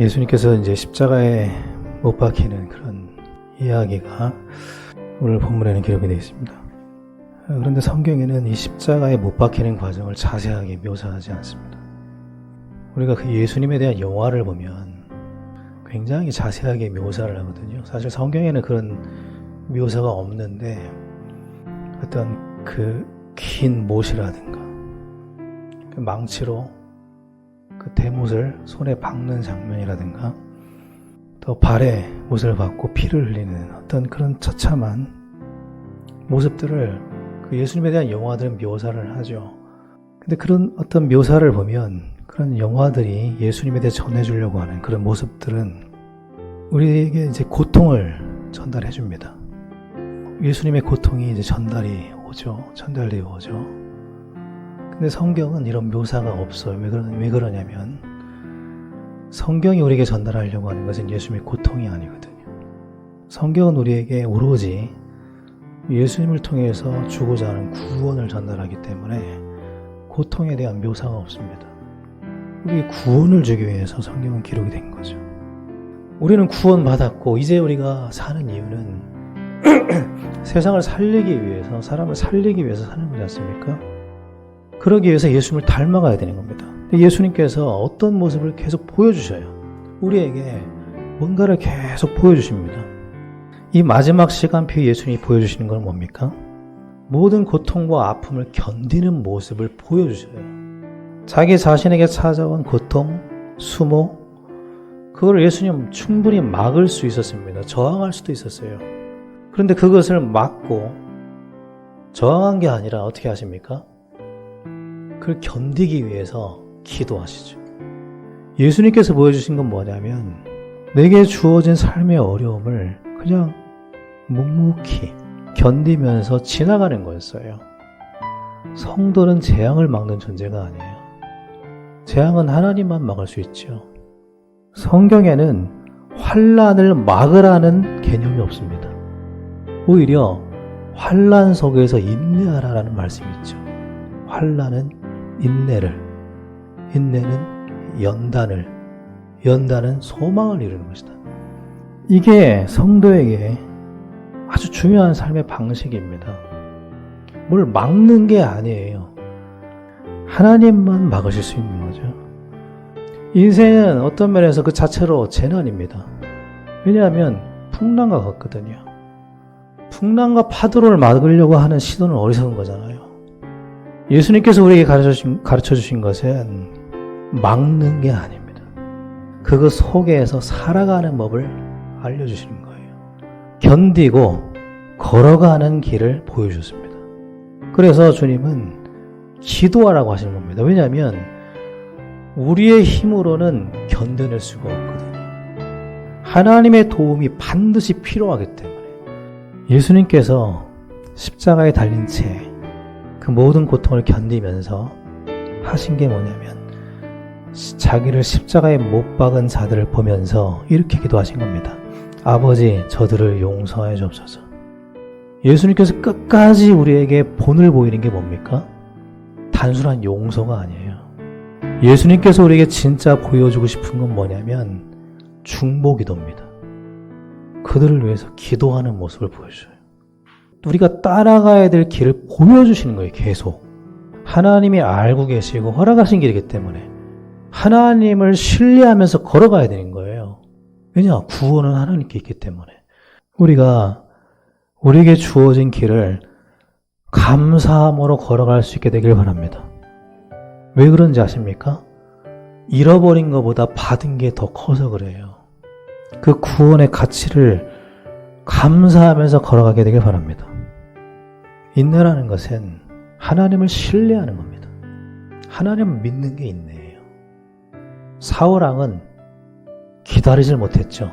예수님께서 이제 십자가에 못 박히는 그런 이야기가 오늘 본문에는 기록이 되어 있습니다. 그런데 성경에는 이 십자가에 못 박히는 과정을 자세하게 묘사하지 않습니다. 우리가 그 예수님에 대한 영화를 보면 굉장히 자세하게 묘사를 하거든요. 사실 성경에는 그런 묘사가 없는데 어떤 그 긴 못이라든가 그 망치로 그 대못을 손에 박는 장면이라든가 또 발에 못을 박고 피를 흘리는 어떤 그런 처참한 모습들을 그 예수님에 대한 영화들은 묘사를 하죠. 근데 그런 어떤 묘사를 보면 그런 영화들이 예수님에 대해 전해주려고 하는 그런 모습들은 우리에게 이제 고통을 전달해 줍니다. 예수님의 고통이 이제 전달되어 오죠. 근데 성경은 이런 묘사가 없어요. 왜 그러냐면 성경이 우리에게 전달하려고 하는 것은 예수님의 고통이 아니거든요. 성경은 우리에게 오로지 예수님을 통해서 주고자 하는 구원을 전달하기 때문에 고통에 대한 묘사가 없습니다. 우리에게 구원을 주기 위해서 성경은 기록이 된 거죠. 우리는 구원받았고 이제 우리가 사는 이유는 세상을 살리기 위해서, 사람을 살리기 위해서 사는 거지 않습니까? 그러기 위해서 예수님을 닮아가야 되는 겁니다. 예수님께서 어떤 모습을 계속 보여주셔요. 우리에게 뭔가를 계속 보여주십니다. 이 마지막 시간표에 예수님이 보여주시는 건 뭡니까? 모든 고통과 아픔을 견디는 모습을 보여주셔요. 자기 자신에게 찾아온 고통, 수모, 그걸 예수님 충분히 막을 수 있었습니다. 저항할 수도 있었어요. 그런데 그것을 막고 저항한 게 아니라 어떻게 하십니까? 그걸 견디기 위해서 기도하시죠. 예수님께서 보여주신 건 뭐냐면 내게 주어진 삶의 어려움을 그냥 묵묵히 견디면서 지나가는 거였어요. 성도는 재앙을 막는 존재가 아니에요. 재앙은 하나님만 막을 수 있죠. 성경에는 환난을 막으라는 개념이 없습니다. 오히려 환난 속에서 인내하라는 말씀이 있죠. 환난은 인내를, 인내는 연단은 소망을 이루는 것이다. 이게 성도에게 아주 중요한 삶의 방식입니다. 뭘 막는 게 아니에요. 하나님만 막으실 수 있는 거죠. 인생은 어떤 면에서 그 자체로 재난입니다. 왜냐하면 풍랑과 같거든요. 풍랑과 파도를 막으려고 하는 시도는 어리석은 거잖아요. 예수님께서 우리에게 가르쳐 주신 것은 막는 게 아닙니다. 그것 속에서 살아가는 법을 알려주시는 거예요. 견디고 걸어가는 길을 보여주셨습니다. 그래서 주님은 기도하라고 하시는 겁니다. 왜냐하면 우리의 힘으로는 견뎌낼 수가 없거든요. 하나님의 도움이 반드시 필요하기 때문에 예수님께서 십자가에 달린 채 그 모든 고통을 견디면서 하신 게 뭐냐면 자기를 십자가에 못 박은 자들을 보면서 이렇게 기도하신 겁니다. 아버지, 저들을 용서해 주옵소서. 예수님께서 끝까지 우리에게 본을 보이는 게 뭡니까? 단순한 용서가 아니에요. 예수님께서 우리에게 진짜 보여주고 싶은 건 뭐냐면 중보기도입니다. 그들을 위해서 기도하는 모습을 보여줘요. 우리가 따라가야 될 길을 보여주시는 거예요. 계속. 하나님이 알고 계시고 허락하신 길이기 때문에 하나님을 신뢰하면서 걸어가야 되는 거예요. 왜냐? 구원은 하나님께 있기 때문에. 우리가 우리에게 주어진 길을 감사함으로 걸어갈 수 있게 되길 바랍니다. 왜 그런지 아십니까? 잃어버린 것보다 받은 게 더 커서 그래요. 그 구원의 가치를 감사하면서 걸어가게 되길 바랍니다. 인내라는 것은 하나님을 신뢰하는 겁니다. 하나님을 믿는 게 인내예요. 사울왕은 기다리질 못했죠.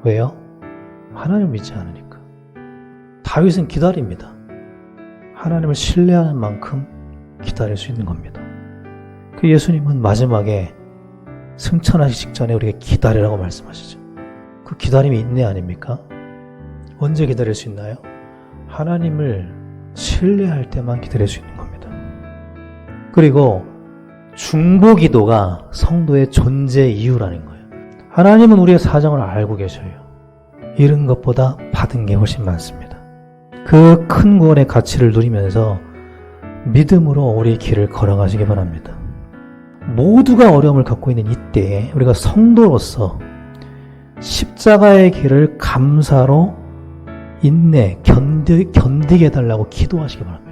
왜요? 하나님을 믿지 않으니까. 다윗은 기다립니다. 하나님을 신뢰하는 만큼 기다릴 수 있는 겁니다. 그 예수님은 마지막에 승천하기 직전에 우리에게 기다리라고 말씀하시죠. 그 기다림이 인내 아닙니까? 언제 기다릴 수 있나요? 하나님을 신뢰할 때만 기다릴 수 있는 겁니다. 그리고 중보기도가 성도의 존재 이유라는 거예요. 하나님은 우리의 사정을 알고 계셔요. 잃은 것보다 받은 게 훨씬 많습니다. 그 큰 구원의 가치를 누리면서 믿음으로 우리의 길을 걸어가시기 바랍니다. 모두가 어려움을 갖고 있는 이때에 우리가 성도로서 십자가의 길을 감사로 인내, 견디게 해달라고 기도하시기 바랍니다.